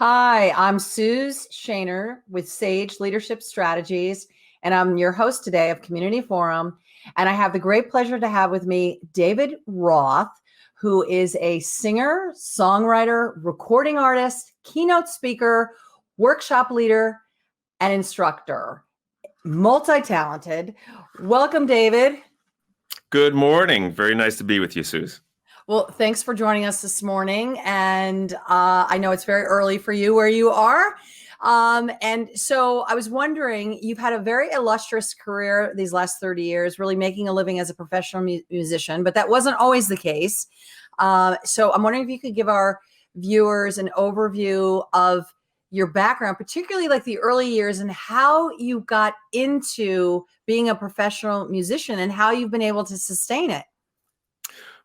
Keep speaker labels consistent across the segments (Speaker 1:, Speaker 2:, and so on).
Speaker 1: Hi, I'm Suze Shaner with Sage Leadership Strategies, and I'm your host today of Community Forum. And I have the great pleasure to have with me David Roth, who is a singer, songwriter, recording artist, keynote speaker, workshop leader, and instructor. Multi-talented. Welcome, David.
Speaker 2: Good morning. Very nice to be with you, Suze.
Speaker 1: Well, thanks for joining us this morning. And I know it's very early for you where you are. And so I was wondering, you've had a very illustrious career these last 30 years, really making a living as a professional musician, but that wasn't always the case. So I'm wondering if you could give our viewers an overview of your background, particularly like the early years and how you got into being a professional musician and how you've been able to sustain it.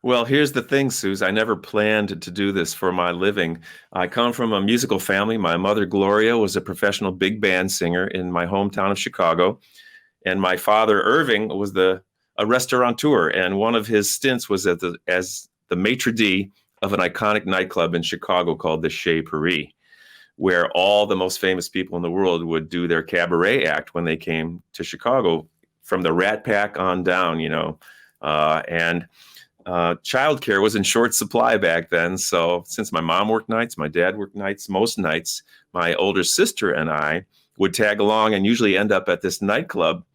Speaker 2: Well, here's the thing, Suze. I never planned to do this for my living. I come from a musical family. My mother, Gloria, was a professional big band singer in my hometown of Chicago. And my father, Irving, was a restaurateur. And one of his stints was as the maitre d' of an iconic nightclub in Chicago called the Chez Paris, where all the most famous people in the world would do their cabaret act when they came to Chicago, from the Rat Pack on down, childcare was in short supply back then. So since my mom worked nights, my dad worked nights, most nights, my older sister and I would tag along and usually end up at this nightclub,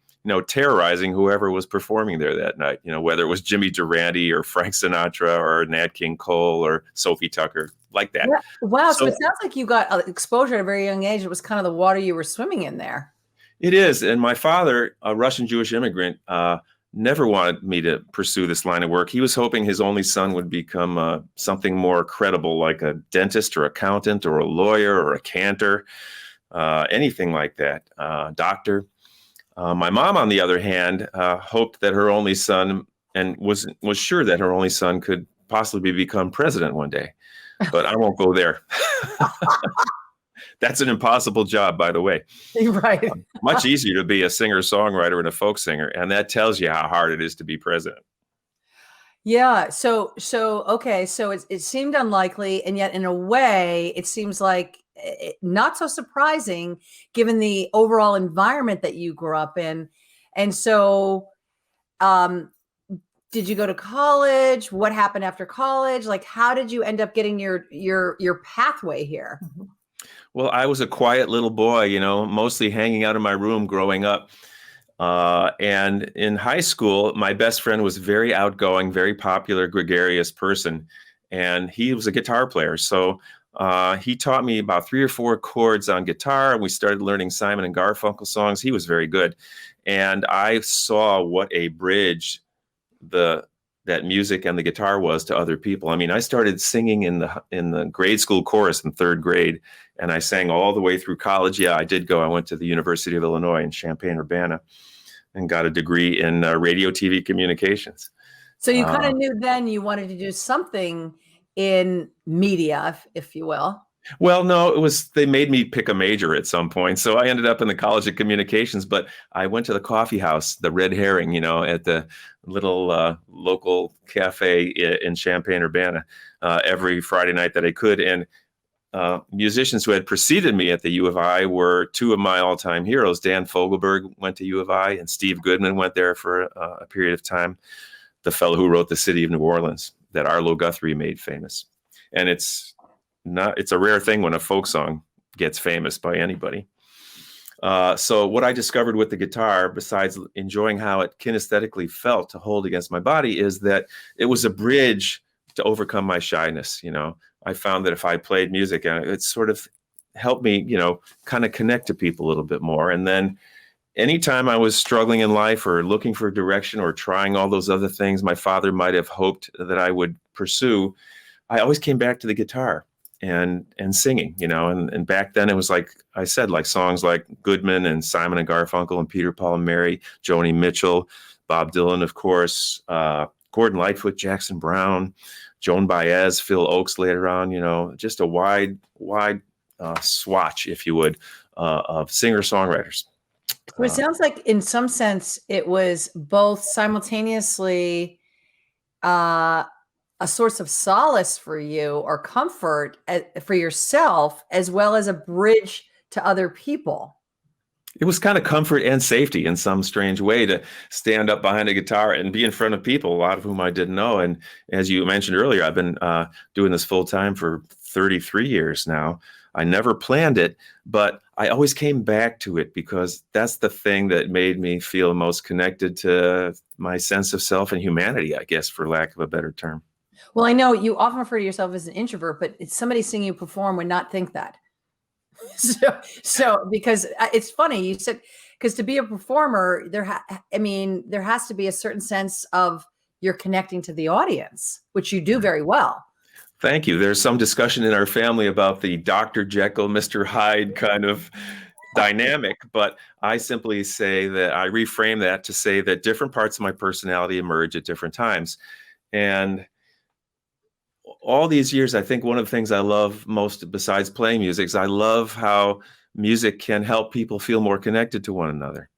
Speaker 2: terrorizing whoever was performing there that night, whether it was Jimmy Durante or Frank Sinatra or Nat King Cole or Sophie Tucker, like that.
Speaker 1: Yeah. Wow. So it sounds like you got exposure at a very young age. It was kind of the water you were swimming in there.
Speaker 2: It is. And my father, a Russian Jewish immigrant, never wanted me to pursue this line of work. He was hoping his only son would become something more credible, like a dentist or accountant or a lawyer or a cantor, anything like that, doctor. My mom, on the other hand, hoped that her only son, and was sure that her only son could possibly become president one day. But I won't go there. That's an impossible job, by the way.
Speaker 1: Right.
Speaker 2: Much easier to be a singer-songwriter and a folk singer. And that tells you how hard it is to be president.
Speaker 1: Yeah. So okay. So it seemed unlikely. And yet in a way, it seems like not so surprising given the overall environment that you grew up in. And so, did you go to college? What happened after college? Like, how did you end up getting your pathway here?
Speaker 2: Well, I was a quiet little boy, mostly hanging out in my room growing up. And in high school, my best friend was very outgoing, very popular, gregarious person. And he was a guitar player. So he taught me about 3 or 4 chords on guitar. And we started learning Simon and Garfunkel songs. He was very good. And I saw what a bridge that music and the guitar was to other people. I mean, I started singing in the grade school chorus in 3rd grade, and I sang all the way through college. Yeah, I did go. I went to the University of Illinois in Champaign-Urbana and got a degree in radio, TV communications.
Speaker 1: So you kind of knew then you wanted to do something in media, if you will.
Speaker 2: Well, no, they made me pick a major at some point. So I ended up in the College of Communications, but I went to the coffee house, the Red Herring, at the little local cafe in Champaign-Urbana every Friday night that I could. And musicians who had preceded me at the U of I were 2 of my all-time heroes. Dan Fogelberg went to U of I, and Steve Goodman went there for a period of time, the fellow who wrote The City of New Orleans that Arlo Guthrie made famous. And it's a rare thing when a folk song gets famous by anybody. So what I discovered with the guitar, besides enjoying how it kinesthetically felt to hold against my body, is that it was a bridge to overcome my shyness. I found that if I played music, it sort of helped me, kind of connect to people a little bit more. And then anytime I was struggling in life or looking for direction or trying all those other things my father might have hoped that I would pursue, I always came back to the guitar and singing, and back then it was like I said, like songs like Goodman and Simon and Garfunkel and Peter, Paul and Mary, Joni Mitchell, Bob Dylan, of course, Gordon Lightfoot, Jackson Brown, Joan Baez, Phil Oakes later on, just a wide swatch, if you would, of singer-songwriters.
Speaker 1: Well, it sounds like in some sense it was both simultaneously a source of solace for you or comfort for yourself, as well as a bridge to other people.
Speaker 2: It was kind of comfort and safety in some strange way to stand up behind a guitar and be in front of people, a lot of whom I didn't know. And as you mentioned earlier, I've been doing this full time for 33 years now. I never planned it, but I always came back to it because that's the thing that made me feel most connected to my sense of self and humanity, I guess, for lack of a better term.
Speaker 1: Well, I know you often refer to yourself as an introvert, but somebody seeing you perform would not think that. So because it's funny you said, because to be a performer, there has to be a certain sense of you're connecting to the audience, which you do very well.
Speaker 2: Thank you. There's some discussion in our family about the Dr. Jekyll, Mr. Hyde kind of dynamic, but I simply say that I reframe that to say that different parts of my personality emerge at different times. And all these years, I think one of the things I love most besides playing music is I love how music can help people feel more connected to one another.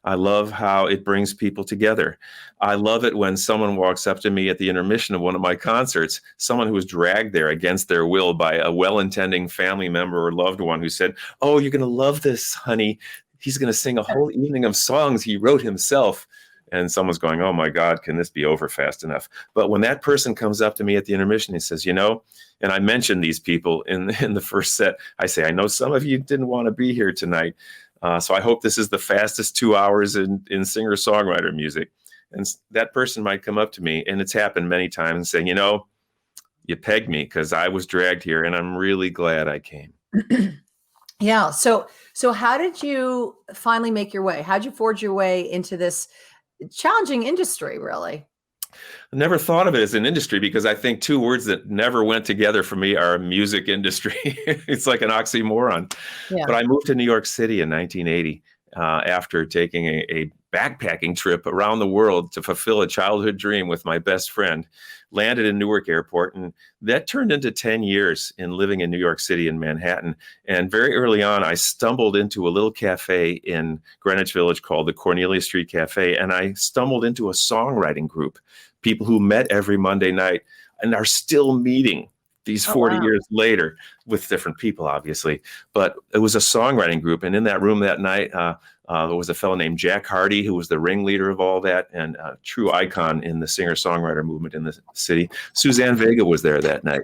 Speaker 2: I love how it brings people together. I love it when someone walks up to me at the intermission of one of my concerts, someone who was dragged there against their will by a well-intending family member or loved one who said, "Oh, you're going to love this, honey. He's going to sing a whole evening of songs he wrote himself." And someone's going, "Oh my God, can this be over fast enough?" But when that person comes up to me at the intermission, he says, and I mentioned these people in the first set, I say, "I know some of you didn't want to be here tonight. So I hope this is the fastest 2 hours in singer-songwriter music." And that person might come up to me, and it's happened many times, and saying, "You pegged me because I was dragged here, and I'm really glad I came."
Speaker 1: Yeah. So how did you finally make your way? How'd you forge your way into this challenging industry, really?
Speaker 2: I never thought of it as an industry because I think two words that never went together for me are music industry. It's like an oxymoron.
Speaker 1: Yeah.
Speaker 2: But I moved to New York City in 1980 after taking a backpacking trip around the world to fulfill a childhood dream with my best friend. Landed in Newark Airport, and that turned into 10 years in living in New York City in Manhattan. And very early on, I stumbled into a little cafe in Greenwich Village called the Cornelia Street Cafe, and I stumbled into a songwriting group, people who met every Monday night and are still meeting these 40 years later with different people, obviously. But it was a songwriting group. And in that room that night, there was a fellow named Jack Hardy, who was the ringleader of all that and a true icon in the singer-songwriter movement in the city. Suzanne Vega was there that night.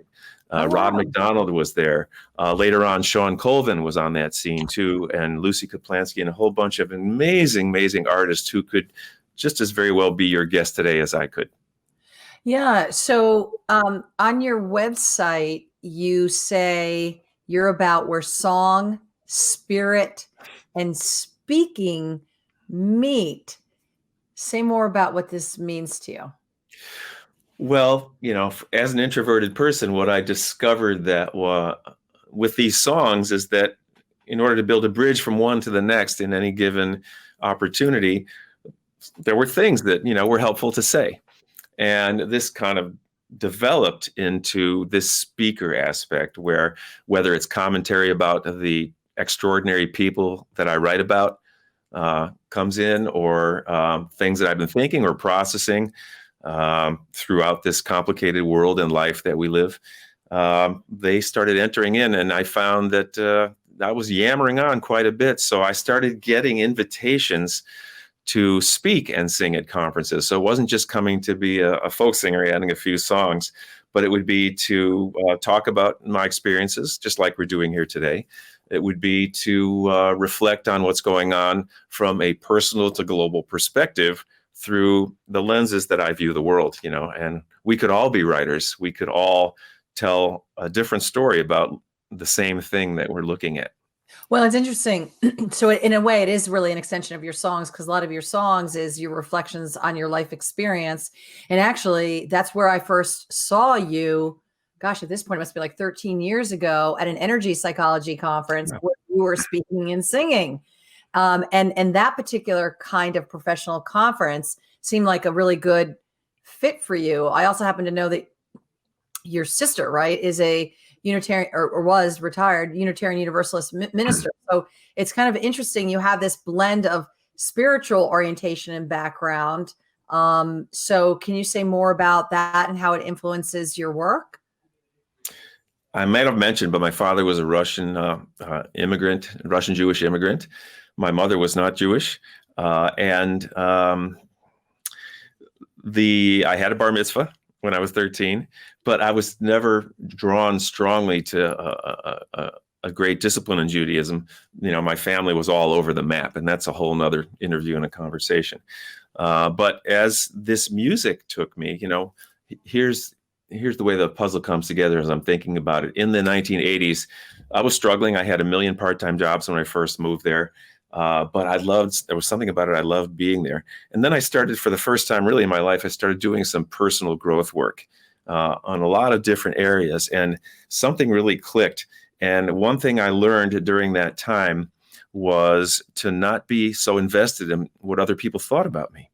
Speaker 2: Rod McDonald was there. Later on, Sean Colvin was on that scene too, and Lucy Kaplansky, and a whole bunch of amazing, amazing artists who could just as very well be your guest today as I could.
Speaker 1: Yeah. So on your website, you say you're about where song, spirit, and speaking meet. Say more about what this means to you.
Speaker 2: Well, as an introverted person, what I discovered that with these songs is that in order to build a bridge from one to the next in any given opportunity, there were things that, were helpful to say. And this kind of developed into this speaker aspect where whether it's commentary about the extraordinary people that I write about comes in, or things that I've been thinking or processing throughout this complicated world and life that we live, they started entering in. And I found that I was yammering on quite a bit. So I started getting invitations to speak and sing at conferences. So it wasn't just coming to be a folk singer adding a few songs, but it would be to talk about my experiences, just like we're doing here today. It would be to reflect on what's going on from a personal to global perspective through the lenses that I view the world, and we could all be writers. We could all tell a different story about the same thing that we're looking at.
Speaker 1: Well, it's interesting. So in a way, it is really an extension of your songs, because a lot of your songs is your reflections on your life experience. And actually, that's where I first saw you. Gosh, at this point, it must be like 13 years ago at an energy psychology conference where you were speaking and singing. And that particular kind of professional conference seemed like a really good fit for you. I also happen to know that your sister, right, is a Unitarian or was retired Unitarian Universalist minister. So it's kind of interesting. You have this blend of spiritual orientation and background, So can you say more about that and how it influences your work?
Speaker 2: I might have mentioned, but my father was a Russian immigrant, Russian Jewish immigrant. My mother was not Jewish, and I had a bar mitzvah when I was 13, but I was never drawn strongly to a great discipline in Judaism. My family was all over the map, and that's a whole nother interview and a conversation. But as this music took me, here's the way the puzzle comes together as I'm thinking about it. In the 1980s, I was struggling. I had a million part-time jobs when I first moved there. But there was something about it. I loved being there. And then I started, for the first time really in my life, I started doing some personal growth work on a lot of different areas, and something really clicked. And one thing I learned during that time was to not be so invested in what other people thought about me.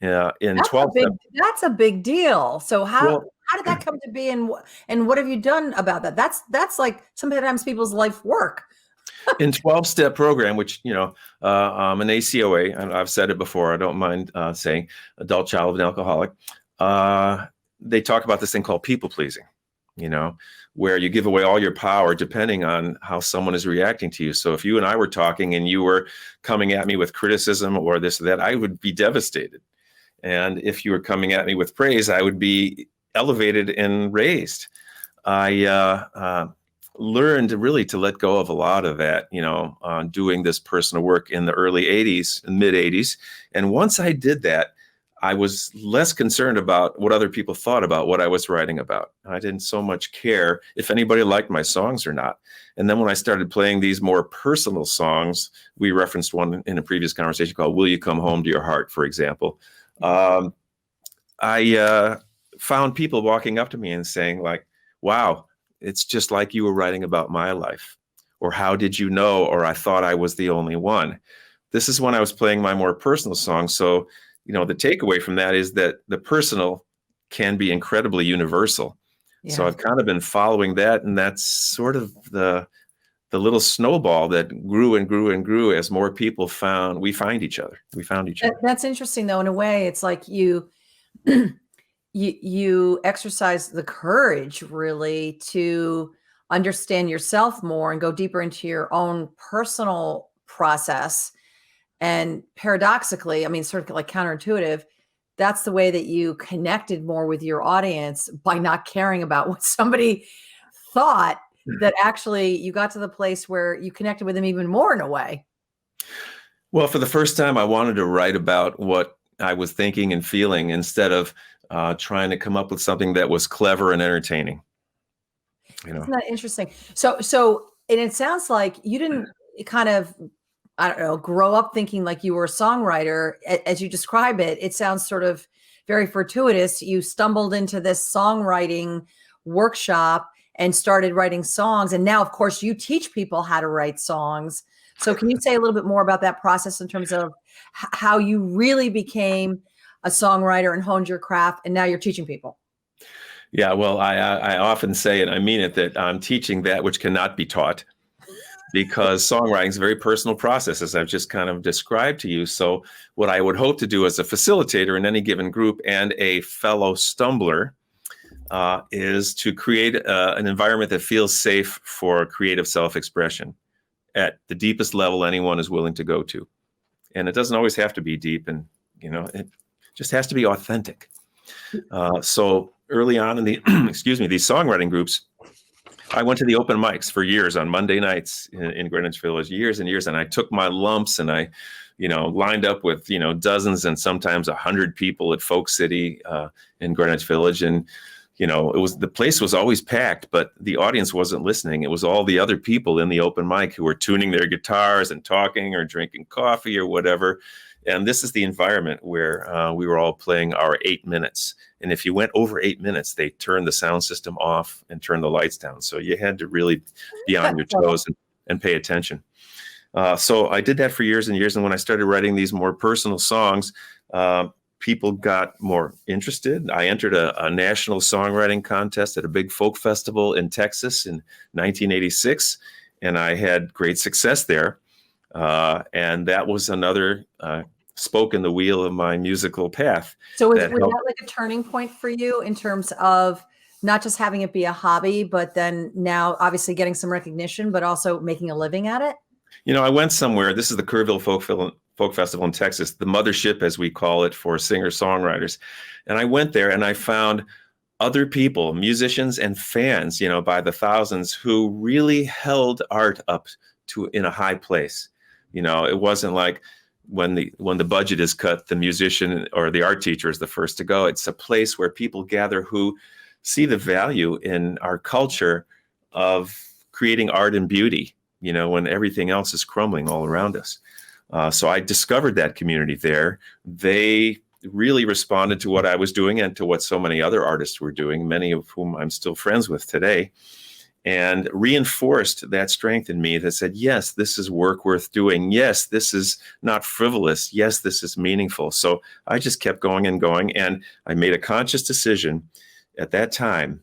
Speaker 2: In
Speaker 1: That's
Speaker 2: 12
Speaker 1: that's a big deal. So
Speaker 2: well,
Speaker 1: how did that come to be, and what have you done about that? That's like sometimes people's life work.
Speaker 2: in 12-step program, which, I'm an ACOA, and I've said it before, I don't mind saying, adult child of an alcoholic. They talk about this thing called people pleasing, where you give away all your power depending on how someone is reacting to you. So if you and I were talking and you were coming at me with criticism or this or that, I would be devastated. And if you were coming at me with praise, I would be elevated and raised. I learned really to let go of a lot of that, doing this personal work in the early 80s and mid 80s. And once I did that, I was less concerned about what other people thought about what I was writing about. I didn't so much care if anybody liked my songs or not. And then when I started playing these more personal songs, we referenced one in a previous conversation called Will You Come Home to Your Heart, for example. I found people walking up to me and saying like, wow, it's just like you were writing about my life. Or how did you know? Or I thought I was the only one. This is when I was playing my more personal songs. So, the takeaway from that is that the personal can be incredibly universal. Yeah. So I've kind of been following that. And that's sort of the little snowball that grew and grew and grew as more people found each other. We found each other.
Speaker 1: That's interesting, though. In a way, it's like you exercise the courage really to understand yourself more and go deeper into your own personal process. And paradoxically, I mean, sort of like counterintuitive, that's the way that you connected more with your audience by not caring about what somebody thought, that actually you got to the place where you connected with them even more in a way.
Speaker 2: Well, for the first time, I wanted to write about what I was thinking and feeling instead of trying to come up with something that was clever and entertaining.
Speaker 1: Isn't that interesting? So, and it sounds like you didn't kind of, I don't know, grow up thinking like you were a songwriter. As you describe it, it sounds sort of very fortuitous. You stumbled into this songwriting workshop and started writing songs. And now, of course, you teach people how to write songs. So can you say a little bit more about that process in terms of how you really became a songwriter and honed your craft, and now you're teaching people?
Speaker 2: Yeah, well, I often say, and I mean it, that I'm teaching that which cannot be taught, because songwriting is a very personal process, as I've just kind of described to you. So what I would hope to do as a facilitator in any given group and a fellow stumbler is to create an environment that feels safe for creative self-expression at the deepest level anyone is willing to go to. And it doesn't always have to be deep, and it just has to be authentic. So early on in the these songwriting groups, I went to the open mics for years on Monday nights in Greenwich Village, years and years. And I took my lumps and I, lined up with, dozens and sometimes 100 people at Folk City in Greenwich Village. And, the place was always packed, but the audience wasn't listening. It was all the other people in the open mic who were tuning their guitars and talking or drinking coffee or whatever. And this is the environment where we were all playing our 8 minutes. And if you went over 8 minutes, they turned the sound system off and turned the lights down. So you had to really be on your toes and pay attention. So I did that for years and years. And when I started writing these more personal songs, people got more interested. I entered a national songwriting contest at a big folk festival in Texas in 1986. And I had great success there. And that was another spoke in the wheel of my musical path.
Speaker 1: So was
Speaker 2: That
Speaker 1: that
Speaker 2: helped.
Speaker 1: like a turning point for you in terms of not just having it be a hobby, but then now obviously getting some recognition, but also making a living at it?
Speaker 2: I went somewhere. This is the Kerrville Folk Festival in Texas, the mothership, as we call it, for singer-songwriters. And I went there and I found other people, musicians and fans, by the thousands, who really held art up to in a high place. It wasn't like when the budget is cut, the musician or the art teacher is the first to go. It's a place where people gather who see the value in our culture of creating art and beauty, when everything else is crumbling all around us. So I discovered that community there. They really responded to what I was doing and to what so many other artists were doing, many of whom I'm still friends with today, and reinforced that strength in me that said, yes, this is work worth doing. Yes, this is not frivolous. Yes, this is meaningful. So I just kept going and going. And I made a conscious decision at that time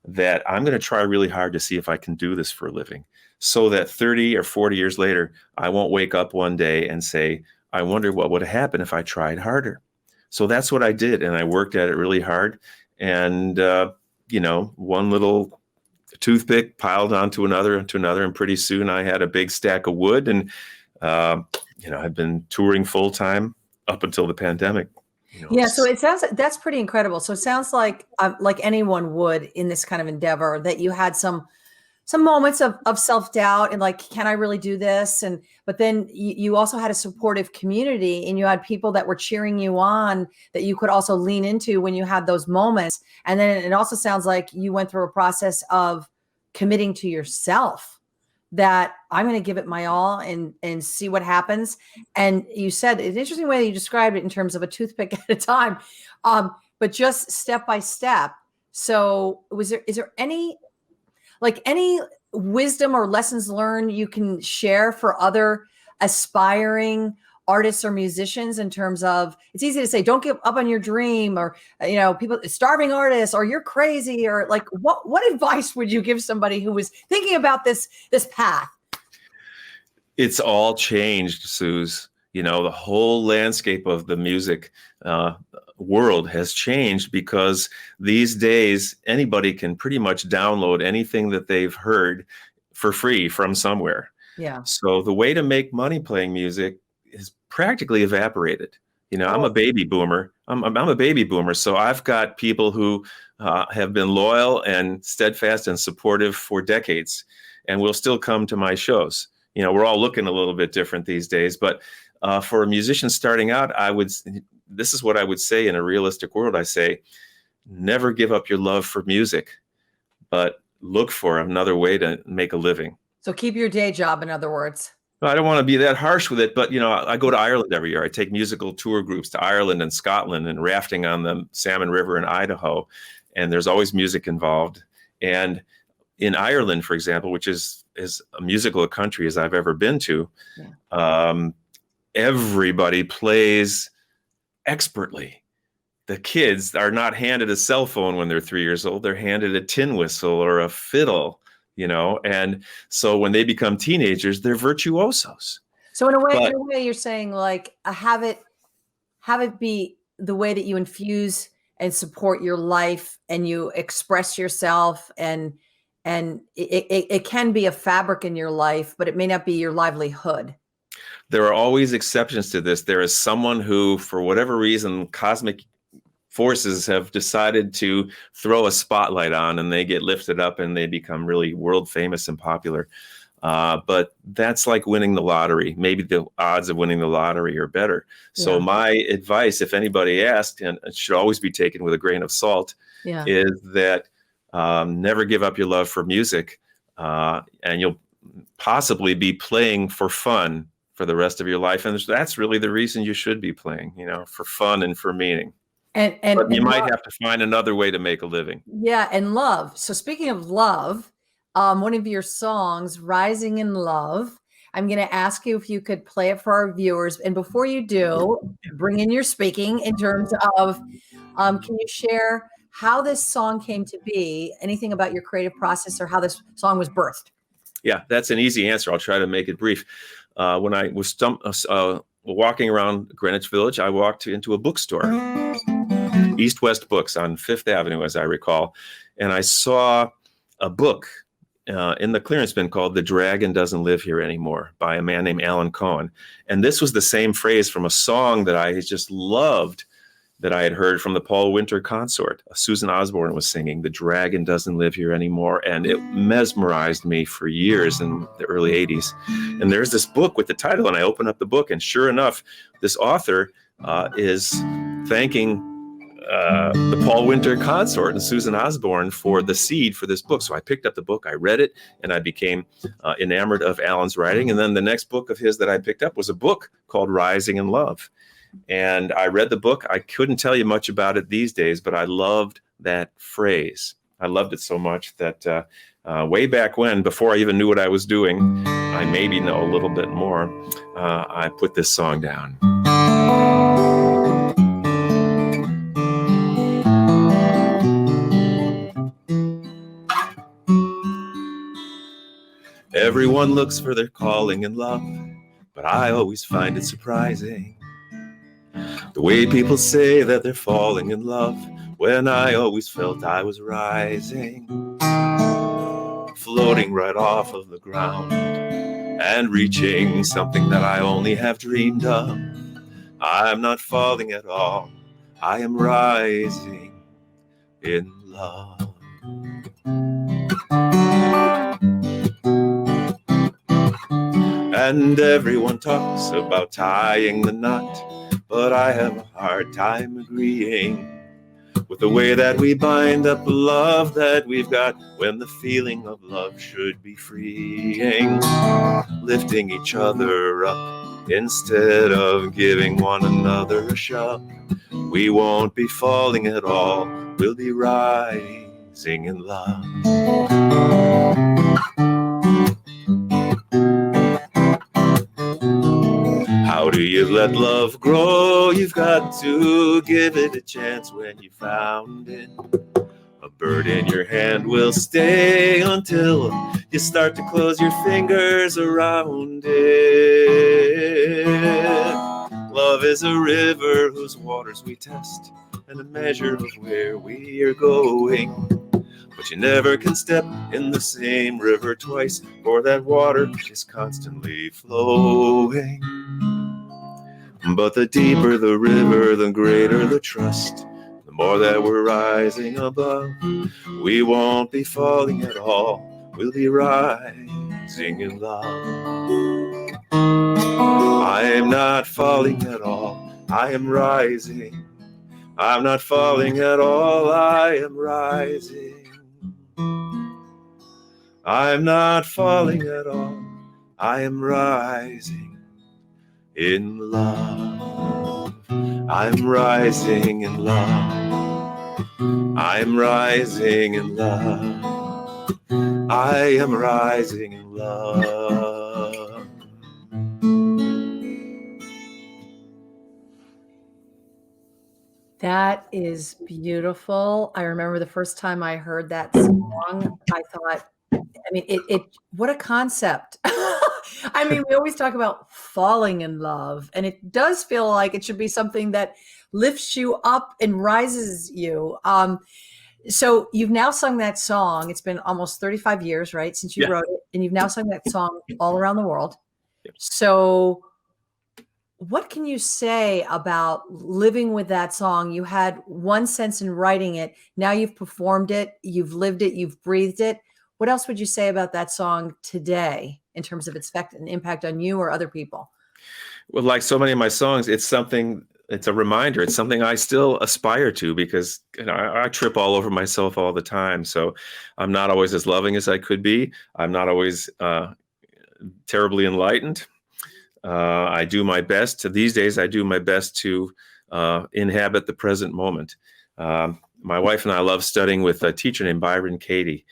Speaker 2: that I'm going to try really hard to see if I can do this for a living, so that 30 or 40 years later, I won't wake up one day and say, I wonder what would have happened if I tried harder. So that's what I did. And I worked at it really hard. And, one little toothpick piled onto another, and pretty soon I had a big stack of wood. And, I've been touring full time up until the pandemic.
Speaker 1: Yeah, so it sounds that's pretty incredible. So it sounds like anyone would in this kind of endeavor, that you had some moments of self-doubt and like, can I really do this? But then you also had a supportive community, and you had people that were cheering you on that you could also lean into when you had those moments. And then it also sounds like you went through a process of committing to yourself that I'm going to give it my all and see what happens. And you said an interesting way you described it in terms of a toothpick at a time, but just step by step. So is there any wisdom or lessons learned you can share for other aspiring artists or musicians in terms of, it's easy to say, don't give up on your dream, or, people, starving artists, or you're crazy, or like, what advice would you give somebody who was thinking about this path?
Speaker 2: It's all changed, Suze. The whole landscape of the music world has changed, because these days anybody can pretty much download anything that they've heard for free from somewhere.
Speaker 1: Yeah.
Speaker 2: So the way to make money playing music is practically evaporated. I'm a baby boomer. I'm a baby boomer. So I've got people who have been loyal and steadfast and supportive for decades, and will still come to my shows. We're all looking a little bit different these days, but for a musician starting out, this is what I would say in a realistic world. I say, never give up your love for music, but look for another way to make a living.
Speaker 1: So keep your day job, in other words.
Speaker 2: I don't want to be that harsh with it, but I go to Ireland every year. I take musical tour groups to Ireland and Scotland and rafting on the Salmon River in Idaho, and there's always music involved. And in Ireland, for example, which is as musical a country as I've ever been to, everybody plays expertly. The kids are not handed a cell phone when they're 3 years old. They're handed a tin whistle or a fiddle. And so when they become teenagers, they're virtuosos.
Speaker 1: So in a way, you're saying like have it be the way that you infuse and support your life, and you express yourself, and it can be a fabric in your life, but it may not be your livelihood.
Speaker 2: There are always exceptions to this. There is someone who, for whatever reason, cosmic forces have decided to throw a spotlight on, and they get lifted up and they become really world famous and popular. But that's like winning the lottery. Maybe the odds of winning the lottery are better. So my advice, if anybody asked, and it should always be taken with a grain of salt, is that never give up your love for music, and you'll possibly be playing for fun for the rest of your life. And that's really the reason you should be playing, for fun and for meaning. But you might have to find another way to make a living.
Speaker 1: Yeah, and love. So speaking of love, one of your songs, Rising in Love, I'm going to ask you if you could play it for our viewers. And before you do, bring in your speaking in terms of, can you share how this song came to be, anything about your creative process, or how this song was birthed?
Speaker 2: Yeah, that's an easy answer. I'll try to make it brief. When I was walking around Greenwich Village, I walked into a bookstore, East West Books on Fifth Avenue, as I recall, and I saw a book in the clearance bin called "The Dragon Doesn't Live Here Anymore" by a man named Alan Cohen. And this was the same phrase from a song that I just loved, that I had heard from the Paul Winter Consort. Susan Osborne was singing "The Dragon Doesn't Live Here Anymore," and it mesmerized me for years in the early 80s. And there's this book with the title, and I open up the book, and sure enough, this author is thanking the Paul Winter Consort and Susan Osborne for the seed for this book. So I picked up the book, I read it, and I became enamored of Alan's writing. And then the next book of his that I picked up was a book called Rising in Love. And I read the book. I couldn't tell you much about it these days, but I loved that phrase. I loved it so much that way back when, before I even knew what I was doing, I maybe know a little bit more, I put this song down. Everyone looks for their calling in love, but I always find it surprising the way people say that they're falling in love when I always felt I was rising, floating right off of the ground and reaching something that I only have dreamed of. I'm not falling at all, I am rising in love. And everyone talks about tying the knot, but I have a hard time agreeing with the way that we bind up the love that we've got, when the feeling of love should be freeing, lifting each other up instead of giving one another a shove. We won't be falling at all, we'll be rising in love. How do you let love grow? You've got to give it a chance when you found it. A bird in your hand will stay until you start to close your fingers around it. Love is a river whose waters we test, and a measure of where we are going. But you never can step in the same river twice, for that water is constantly flowing. But the deeper the river, the greater the trust. The more that we're rising above, we won't be falling at all, we'll be rising in love. I am not falling at all, I am rising. I'm not falling at all, I am rising. I'm not falling at all, I am rising in love. I'm rising in love. I'm rising in love. I am rising in love.
Speaker 1: That is beautiful. I remember the first time I heard that song, I thought, I mean, it what a concept. I mean, we always talk about falling in love, and it does feel like it should be something that lifts you up and rises you. So you've now sung that song. It's been almost 35 years, right, since you wrote it, and you've now sung that song all around the world.
Speaker 2: Yep.
Speaker 1: So what can you say about living with that song? You had one sense in writing it. Now you've performed it, you've lived it, you've breathed it. What else would you say about that song today in terms of its effect and impact on you or other people?
Speaker 2: Well, like so many of my songs, it's a reminder. It's something I still aspire to, because I trip all over myself all the time. So I'm not always as loving as I could be. I'm not always terribly enlightened. I do my best. These days, I do my best to inhabit the present moment. My wife and I love studying with a teacher named Byron Katie,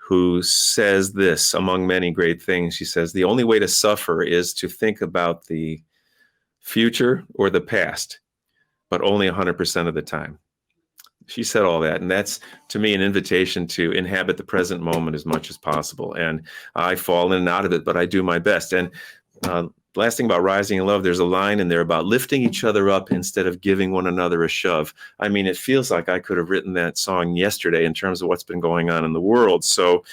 Speaker 2: who says this, among many great things. She says, the only way to suffer is to think about the future or the past, but only 100% of the time. She said all that, and that's, to me, an invitation to inhabit the present moment as much as possible. And I fall in and out of it, but I do my best. And last thing about Rising in Love, there's a line in there about lifting each other up instead of giving one another a shove. I mean, it feels like I could have written that song yesterday in terms of what's been going on in the world. So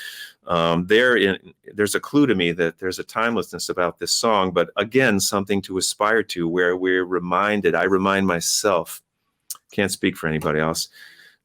Speaker 2: there's a clue to me that there's a timelessness about this song, but again, something to aspire to, where we're reminded, I remind myself, can't speak for anybody else,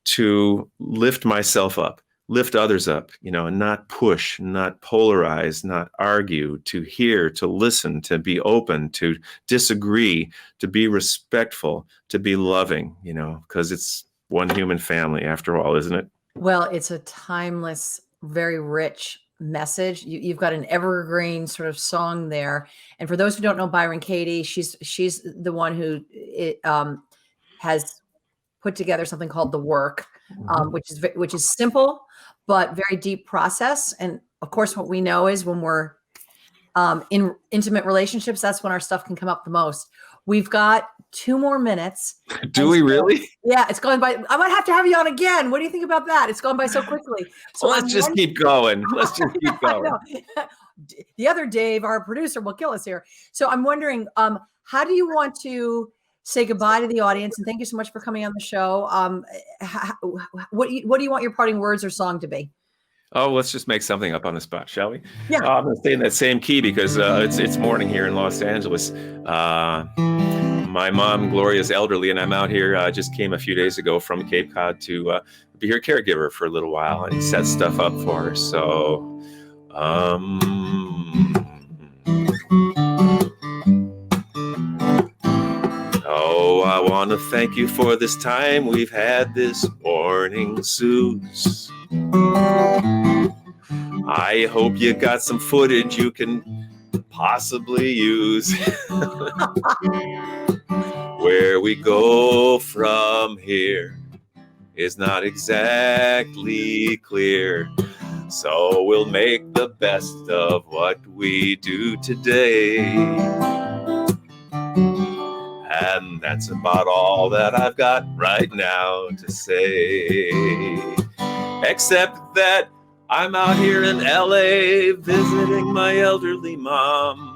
Speaker 2: to lift myself up, lift others up, and not push, not polarize, not argue, to hear, to listen, to be open, to disagree, to be respectful, to be loving, because it's one human family after all, isn't it?
Speaker 1: Well, it's a timeless, very rich message. You've got an evergreen sort of song there. And for those who don't know Byron Katie, she's the one who has put together something called The Work, which is simple but very deep process. And of course, what we know is when we're in intimate relationships, that's when our stuff can come up the most. We've got 2 more minutes.
Speaker 2: Do we really?
Speaker 1: Yeah, it's going by. I might have to have you on again. What do you think about that? It's gone by so quickly. So
Speaker 2: let's just keep going. Let's just keep going.
Speaker 1: The other Dave, our producer, will kill us here. So I'm wondering, how do you want to say goodbye to the audience? And thank you so much for coming on the show. What do you want your parting words or song to be?
Speaker 2: Oh, let's just make something up on the spot, shall we?
Speaker 1: Yeah.
Speaker 2: I'm going to stay in that same key because it's morning here in Los Angeles. My mom, Gloria, is elderly, and I'm out here. Just came a few days ago from Cape Cod to be her caregiver for a little while and set stuff up for her. So, oh, I want to thank you for this time we've had this morning, Suze. I hope you got some footage you can possibly use. Where we go from here is not exactly clear, so we'll make the best of what we do today. And that's about all that I've got right now to say, except that I'm out here in LA visiting my elderly mom.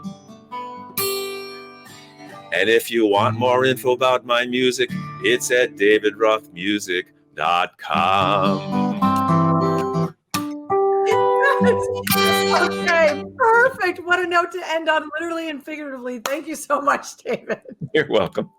Speaker 2: And if you want more info about my music, it's at davidrothmusic.com.
Speaker 1: Okay, perfect. What a note to end on, literally and figuratively. Thank you so much, David.
Speaker 2: You're welcome.